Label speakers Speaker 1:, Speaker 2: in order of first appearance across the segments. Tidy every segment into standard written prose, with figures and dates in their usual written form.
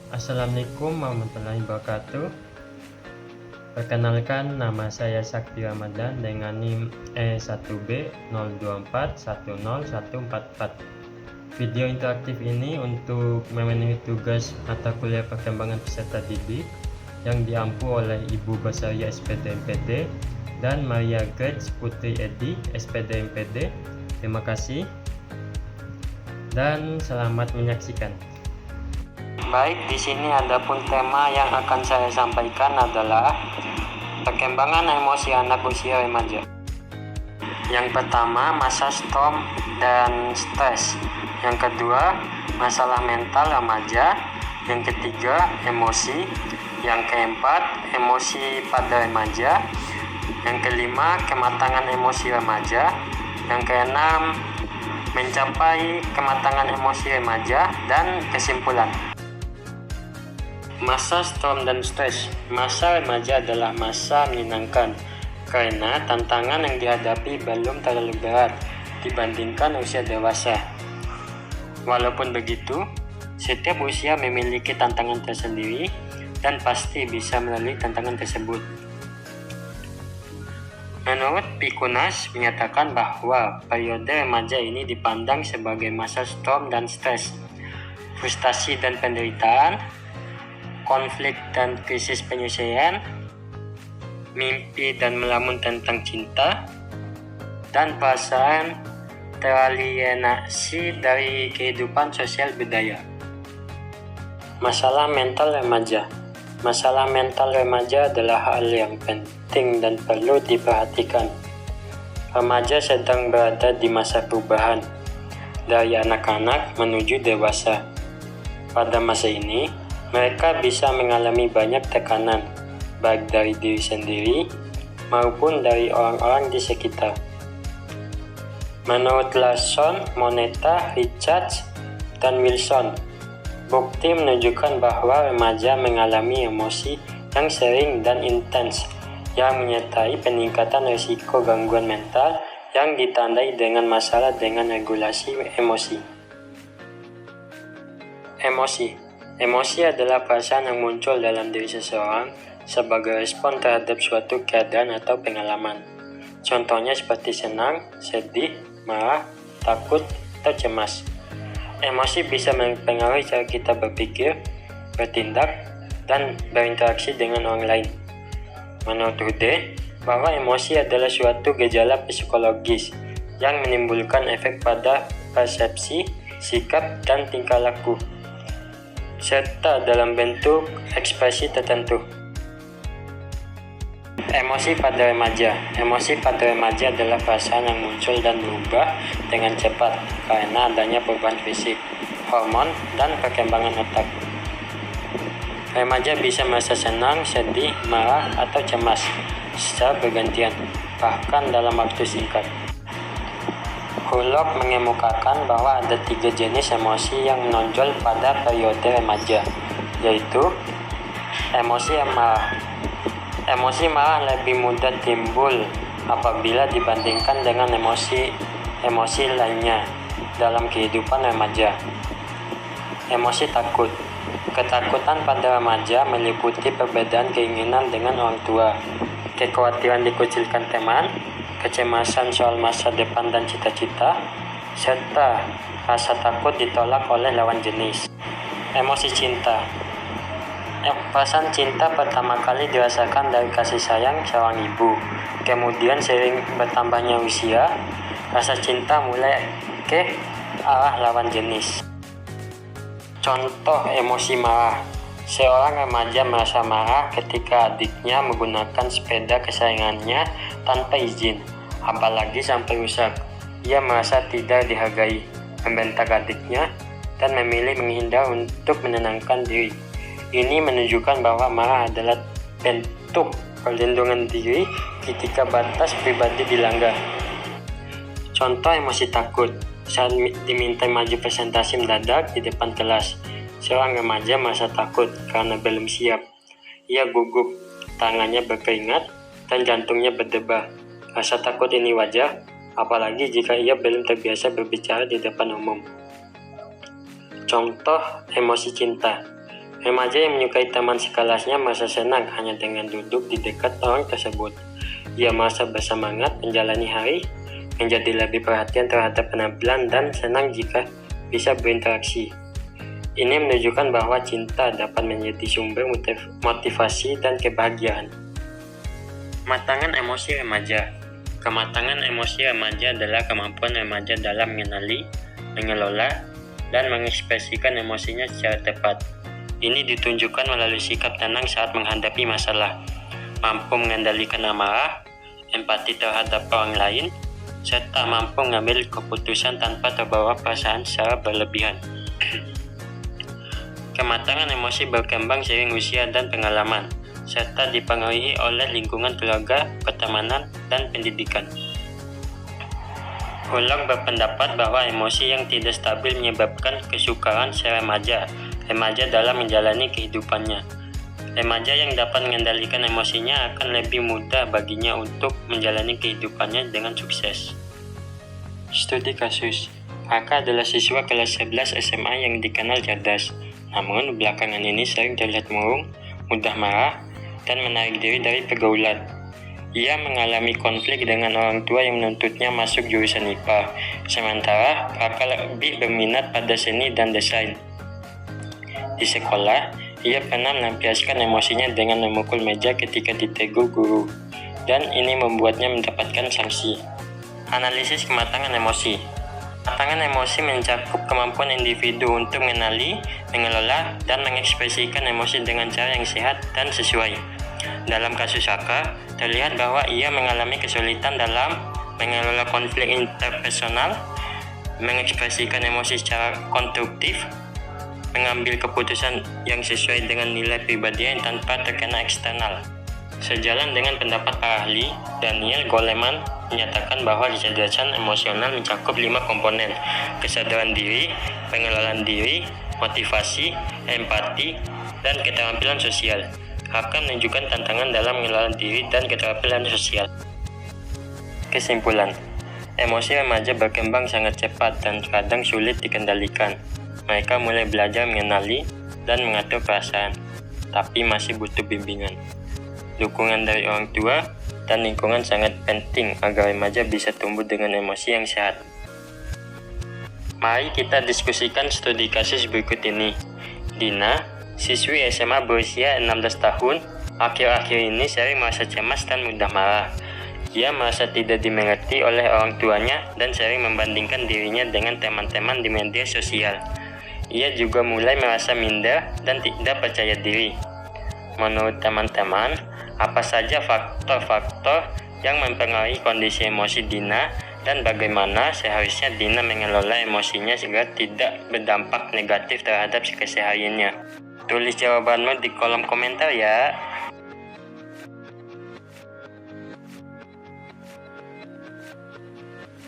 Speaker 1: Assalamualaikum warahmatullahi wabarakatuh. Perkenalkan, nama saya Sakti Ramadan dengan NIM E1B02410144. Video interaktif ini untuk memenuhi tugas mata kuliah perkembangan peserta didik yang diampu oleh Ibu Basaria SPD MPD dan Maria Grace Putri Edi SPD MPD. Terima kasih dan selamat menyaksikan. Baik, di sini adapun tema yang akan saya sampaikan adalah perkembangan emosi anak usia remaja. Yang pertama, masa storm dan stres. Yang kedua, masalah mental remaja. Yang ketiga, emosi. Yang keempat, emosi pada remaja. Yang kelima, kematangan emosi remaja. Yang keenam, mencapai kematangan emosi remaja. Dan kesimpulan. Masa storm dan stres. Masa remaja adalah masa menyenangkan karena tantangan yang dihadapi belum terlalu berat dibandingkan usia dewasa. Walaupun begitu, setiap usia memiliki tantangan tersendiri dan pasti bisa melalui tantangan tersebut. Menurut Pikunas menyatakan bahwa periode remaja ini dipandang sebagai masa storm dan stres, frustasi dan penderitaan, konflik dan krisis penyelesaian, mimpi dan melamun tentang cinta, dan perasaan teralienasi dari kehidupan sosial budaya. Masalah mental remaja. Masalah mental remaja adalah hal yang penting dan perlu diperhatikan. Remaja sedang berada di masa perubahan dari anak-anak menuju dewasa. Pada masa ini, mereka bisa mengalami banyak tekanan, baik dari diri sendiri maupun dari orang-orang di sekitar. Menurut Larson, Moneta, Richards, dan Wilson, bukti menunjukkan bahwa remaja mengalami emosi yang sering dan intens yang menyertai peningkatan risiko gangguan mental yang ditandai dengan masalah dengan regulasi emosi. Emosi adalah perasaan yang muncul dalam diri seseorang sebagai respon terhadap suatu keadaan atau pengalaman. Contohnya seperti senang, sedih, marah, takut, atau cemas. Emosi bisa mempengaruhi cara kita berpikir, bertindak, dan berinteraksi dengan orang lain. Menurut Rude, bahwa emosi adalah suatu gejala psikologis yang menimbulkan efek pada persepsi, sikap, dan tingkah laku, serta dalam bentuk ekspresi tertentu. Emosi pada remaja. Emosi pada remaja adalah perasaan yang muncul dan berubah dengan cepat karena adanya perubahan fisik, hormon, dan perkembangan otak. Remaja bisa merasa senang, sedih, marah, atau cemas secara bergantian, bahkan dalam waktu singkat. Hulok mengemukakan bahwa ada 3 jenis emosi yang menonjol pada periode remaja, yaitu emosi marah. Emosi marah lebih mudah timbul apabila dibandingkan dengan emosi lainnya dalam kehidupan remaja. Emosi takut. Ketakutan pada remaja meliputi perbedaan keinginan dengan orang tua, kekhawatiran dikucilkan teman, kecemasan soal masa depan dan cita-cita, serta rasa takut ditolak oleh lawan jenis. Emosi cinta. Perasaan cinta pertama kali dirasakan dari kasih sayang seorang ibu. Kemudian seiring bertambahnya usia, rasa cinta mulai ke arah lawan jenis. Contoh emosi marah. Seorang remaja merasa marah ketika adiknya menggunakan sepeda kesayangannya tanpa izin, apalagi sampai rusak. Ia merasa tidak dihargai, membentak adiknya, dan memilih menghindar untuk menenangkan diri. Ini menunjukkan bahwa marah adalah bentuk perlindungan diri ketika batas pribadi dilanggar. Contoh emosi takut. Saat diminta maju presentasi mendadak di depan kelas, seorang remaja merasa takut karena belum siap. Ia gugup, tangannya berkeringat, dan jantungnya berdebar. Rasa takut ini wajar, apalagi jika ia belum terbiasa berbicara di depan umum. Contoh emosi cinta. Remaja yang menyukai teman sekelasnya merasa senang hanya dengan duduk di dekat orang tersebut. Ia merasa bersemangat menjalani hari, menjadi lebih perhatian terhadap penampilan dan senang jika bisa berinteraksi. Ini menunjukkan bahwa cinta dapat menjadi sumber motivasi dan kebahagiaan. Kematangan emosi remaja. Kematangan emosi remaja adalah kemampuan remaja dalam mengenali, mengelola, dan mengekspresikan emosinya secara tepat. Ini ditunjukkan melalui sikap tenang saat menghadapi masalah, mampu mengendalikan amarah, empati terhadap orang lain, serta mampu mengambil keputusan tanpa terbawa perasaan secara berlebihan. Kematangan emosi berkembang seiring usia dan pengalaman, serta dipengaruhi oleh lingkungan keluarga, pertemanan, dan pendidikan. Hulong berpendapat bahwa emosi yang tidak stabil menyebabkan kesukaran remaja dalam menjalani kehidupannya. Remaja yang dapat mengendalikan emosinya akan lebih mudah baginya untuk menjalani kehidupannya dengan sukses. Studi kasus. Kakak adalah siswa kelas 11 SMA yang dikenal cerdas, namun belakangan ini sering terlihat murung, mudah marah, dan menarik diri dari pergaulan. Ia mengalami konflik dengan orang tua yang menuntutnya masuk jurusan IPA, sementara kakak lebih berminat pada seni dan desain. Di sekolah, ia pernah melampiaskan emosinya dengan memukul meja ketika ditegur guru, dan ini membuatnya mendapatkan sanksi. Analisis kematangan emosi. Kematangan emosi mencakup kemampuan individu untuk mengenali, mengelola, dan mengekspresikan emosi dengan cara yang sehat dan sesuai. Dalam kasus kakak, terlihat bahwa ia mengalami kesulitan dalam mengelola konflik interpersonal, mengekspresikan emosi secara konstruktif, mengambil keputusan yang sesuai dengan nilai pribadinya tanpa terkena eksternal. Sejalan dengan pendapat para ahli, Daniel Goleman menyatakan bahwa kecerdasan emosional mencakup 5 komponen: kesadaran diri, pengelolaan diri, motivasi, empati, dan keterampilan sosial. Akan menunjukkan tantangan dalam mengelola diri dan keterampilan sosial. Kesimpulan, emosi remaja berkembang sangat cepat dan kadang sulit dikendalikan. Mereka mulai belajar mengenali dan mengatur perasaan, tapi masih butuh bimbingan. Dukungan dari orang tua dan lingkungan sangat penting agar remaja bisa tumbuh dengan emosi yang sehat. Mari kita diskusikan studi kasus berikut ini. Dina, siswi SMA berusia 16 tahun, akhir-akhir ini sering merasa cemas dan mudah marah. Ia merasa tidak dimengerti oleh orang tuanya dan sering membandingkan dirinya dengan teman-teman di media sosial. Ia juga mulai merasa minder dan tidak percaya diri. Menurut teman-teman, apa saja faktor-faktor yang mempengaruhi kondisi emosi Dina dan bagaimana seharusnya Dina mengelola emosinya sehingga tidak berdampak negatif terhadap kesehariannya? Tulis jawabanmu di kolom komentar ya.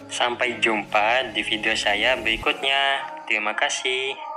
Speaker 1: Sampai jumpa di video saya berikutnya. Terima kasih.